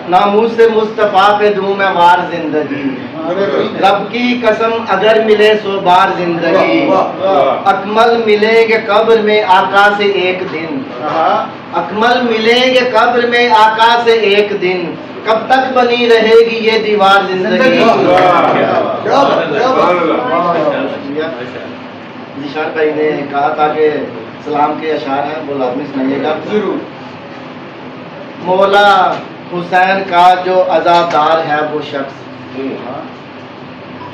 नामूस से मुस्तफ़ा पे दूं मैं वार जिंदगी, रब की कसम अगर मिले सो बार जिंदगी, अकमल मिलेंगे कब्र में आका से एक दिन, अकमल मिलेंगे कब्र में आका से एक दिन, कब तक बनी रहेगी ये दीवार जिंदगी। निशान भाई ने कहा था कि सलाम के अशार हैं, वो लाजमी सुनाइएगा जरूर। मौला हुसैन का जो अज़ादार है वो शख्स,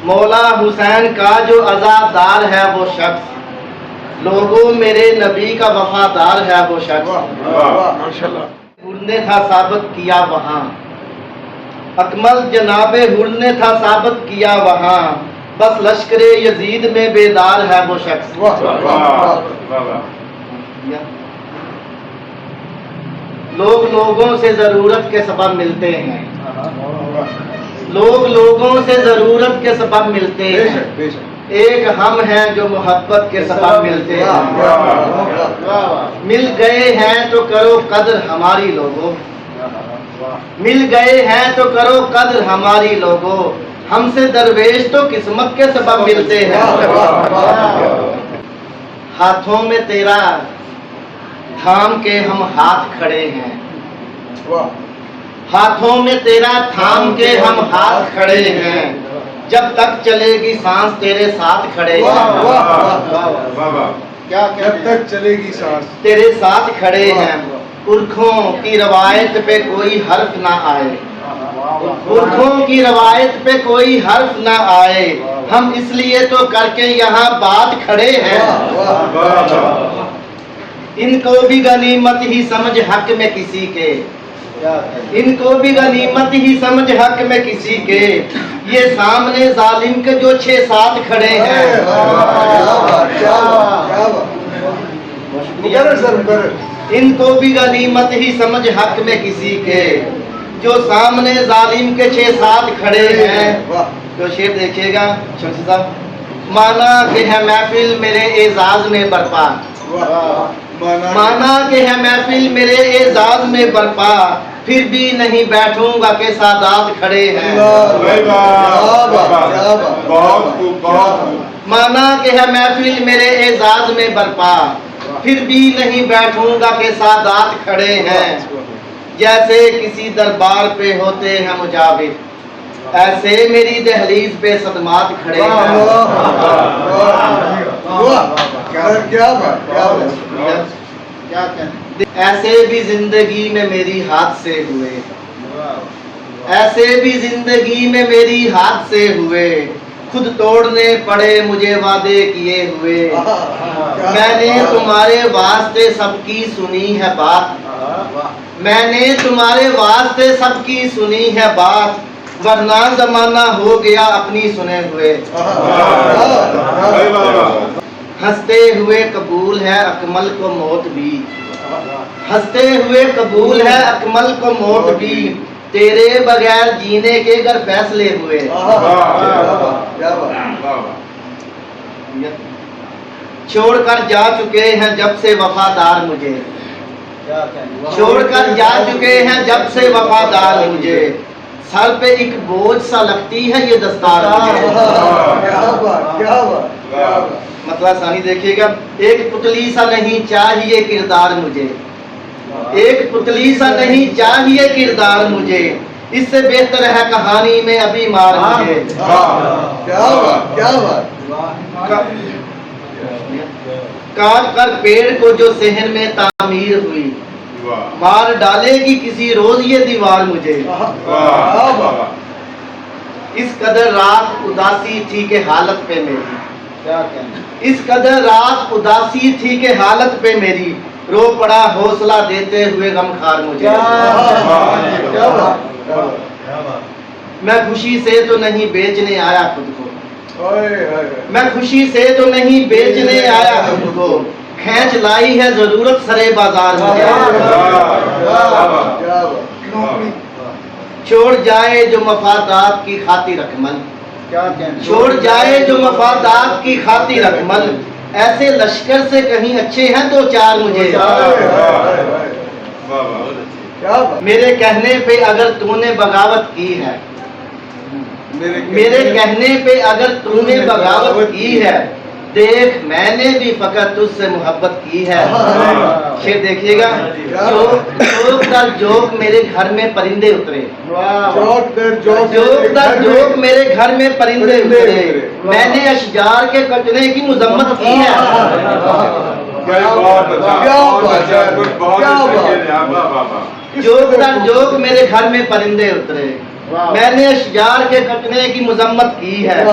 मौला हुसैन का जो अज़ादार है वो शख्स, लोगों मेरे नबी का वफादार है वो शख्स, हुर ने था साबित किया वहाँ, अकमल जनाबे हुर ने था साबित किया वहाँ, बस लश्करे यजीद में बेदार है वो शख्स। लोग लोगों से जरूरत के सबब मिलते हैं, लोग लोगों से जरूरत के सबब मिलते हैं, एक हम हैं जो मोहब्बत के सबब मिलते हैं। मिल गए हैं तो करो कदर हमारी लोगों, मिल गए हैं तो करो कदर हमारी लोगों, हमसे दरवेश तो किस्मत के सबब मिलते हैं। हाथों में तेरा थाम के हम हाथ खड़े हैं, हाथों में तेरा थाम के हम हाथ खड़े हैं, जब तक चलेगी सांस तेरे साथ खड़े हैं। क्या जब तक चलेगी सांस तेरे साथ खड़े हैं, पुरखों की रवायत पे कोई हर्फ ना आए, पुरखों की रवायत पे कोई हर्फ ना आए, हम इसलिए तो करके यहाँ बात खड़े हैं। इनको भी गनीमत ही समझ हक में किसी के, इनको भी गनीमत ही समझ हक में किसी के, ये सामने जालिम के जो 6-7 खड़े हैं। इनको भी गनीमत ही समझ हक में किसी के, जो सामने जालिम के 6-7 खड़े हैं। तो शेर देखिएगा शमसी साहब, माना कि है महफिल मेरे एजाज में बरपा, माना कि है महफिल मेरे एजाज में बरपा, फिर भी नहीं बैठूंगा के सादात खड़े हैं। माना कि है महफिल मेरे एजाज में बरपा, फिर भी नहीं बैठूंगा के सादात खड़े हैं। जैसे किसी दरबार पे होते हैं मुजाविर, ऐसे मेरी दहलीज पे सदमात खड़े हैं। ऐसे भी जिंदगी में मेरी हाथ से हुए, ऐसे भी जिंदगी में मेरी हाथ से हुए, खुद तोड़ने पड़े मुझे वादे किए हुए। मैंने तुम्हारे वास्ते सबकी सुनी है बात, मैंने तुम्हारे वास्ते सबकी सुनी है बात, वरना जमाना हो गया अपनी सुने हुए। हंसते हुए कबूल है अकमल को मौत भी, हंसते हुए कबूल है अकमल को मौत भी, तेरे बगैर जीने के अगर फैसले हुए। छोड़कर जा चुके हैं जब से वफादार मुझे, छोड़कर जा चुके हैं जब से वफादार मुझे, सर पे एक बोझ सा लगती है ये दस्तार मुझे। मतलब सानी देखिएगा, एक पुतली सा नहीं चाहिए किरदार मुझे, एक पुतली सा नहीं चाहिए किरदार मुझे, इससे बेहतर है कहानी में अभी मार मुझे। काट कर पेड़ को जो शहर में तामीर हुई, मार डालेगी किसी रोज ये दीवार मुझे। इस कदर रात उदासी थी के हालत पे मेरी, इस कदर रात उदासी थी के हालत पे मेरी, रो पड़ा हौसला देते हुए गमखार मुझे। मैं खुशी से तो नहीं बेचने आया खुद को, मैं खुशी से तो नहीं बेचने आया खुद को, खींच लाई है जरूरत सरे बाजार मुझे। छोड़ जाए जो मफादात की खातिर अकमल, छोड़ जाए जो मफादात की खातिर अकमल, ऐसे लश्कर से कहीं अच्छे हैं 2-4 मुझे। کیا بات میرے کہنے پہ اگر تو نے بغاوت کی ہے، میرے کہنے پہ اگر تو نے بغاوت کی ہے، دیکھ میں نے بھی فقط تجھ سے محبت کی ہے۔ شیر دیکھیے گا، جوک در جوک میرے گھر میں پرندے اترے، جوک در جوک جوک در جوک میرے گھر میں پرندے اترے، میں نے اشجار کے کٹنے کی مذمت کی ہے۔ جوک در جوک میرے گھر میں پرندے اترے، میں نے اشجار کے کٹنے کی مذمت کی ہے،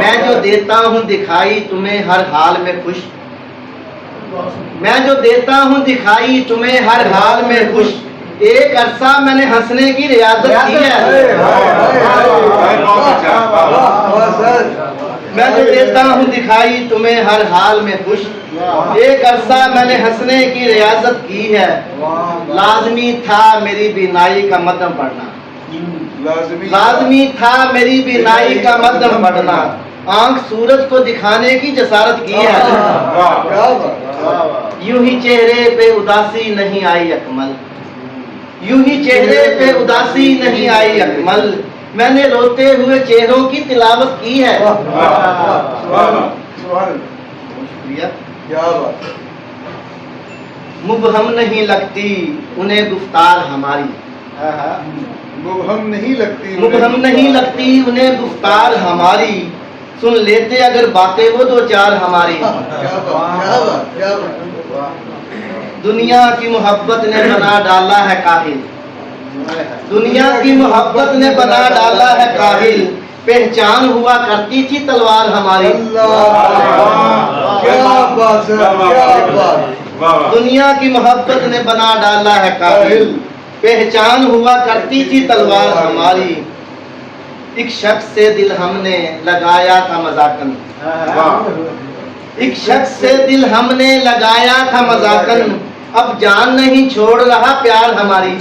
میں جو دیتا ہوں دکھائی تمہیں ہر حال میں خوش، میں جو دیتا ہوں دکھائی تمہیں ہر حال میں خوش، ایک عرصہ میں نے ہنسنے کی ریاضت کی ہے۔ میں جو دیتا ہوں دکھائی تمہیں ہر حال میں خوش، ایک عرصہ میں نے ہنسنے کی ریاضت کی ہے، لازمی تھا میری بینائی کا مدم پڑھنا، لازمی تھا میری بینائی کا مدم پڑھنا، آنکھ سورج کو دکھانے کی جسارت کی ہے، یوں ہی چہرے پہ اداسی نہیں آئی اکمل، یوں ہی چہرے پہ اداسی نہیں آئی اکمل، میں نے روتے ہوئے چہروں کی تلاوت کی ہے۔ مبہم نہیں لگتی انہیں گفتار ہماری، مبہم نہیں لگتی مبہم نہیں لگتی انہیں گفتار ہماری، سن لیتے اگر باتیں وہ دو چار ہماری۔ دنیا کی محبت نے بنا ڈالا ہے کاہل، دنیا کی محبت نے بنا ڈالا ہے کاہل، پہچان ہوا کرتی تھی تلوار ہماری۔ دنیا کی محبت نے بنا ڈالا ہے کاہل، پہچان ہوا کرتی تھی تلوار ہماری، ایک شخص سے دل ہم نے لگایا تھا مذاقن، ایک شخص سے دل ہم نے لگایا تھا مذاقن، اب جان نہیں چھوڑ رہا پیار ہماری۔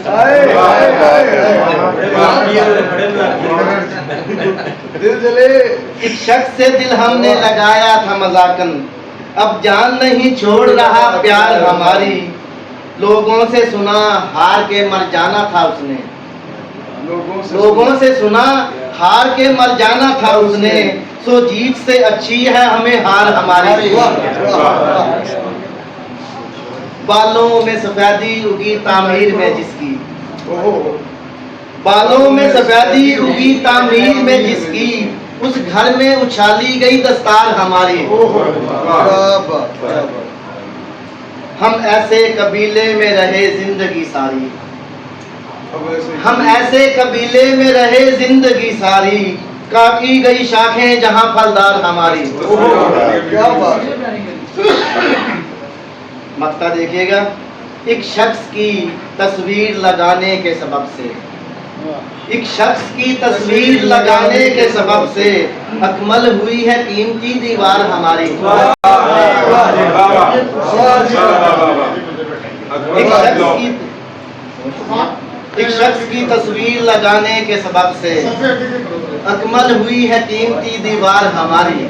ایک شخص سے دل ہم نے لگایا تھا مذاقن، اب جان نہیں چھوڑ رہا پیار ہماری، لوگوں سے سنا ہار کے مر جانا تھا اس نے، لوگوں سے سنا ہار کے مر جانا تھا اس نے، سو جیت سے اچھی ہے ہمیں ہار ہماری۔ بالوں میں سفیدی اگی تعمیر میں جس کی، بالوں میں سفیدی اگی تعمیر میں جس کی، اس گھر میں اچھالی گئی دستار ہماری۔ ہم ایسے قبیلے میں رہے زندگی ساری، ہم ایسے قبیلے میں رہے زندگی ساری، کاٹی گئی شاخیں جہاں پھلدار ہماری۔ مقطع دیکھیے گا، ایک شخص کی تصویر لگانے کے سبب سے، ایک شخص کی تصویر لگانے کے سبب سے اکمل ہوئی ہے قیمتی دیوار ہماری۔ ایک شخص کی تصویر لگانے کے سبب سے اکمل ہوئی ہے قیمتی دیوار ہماری،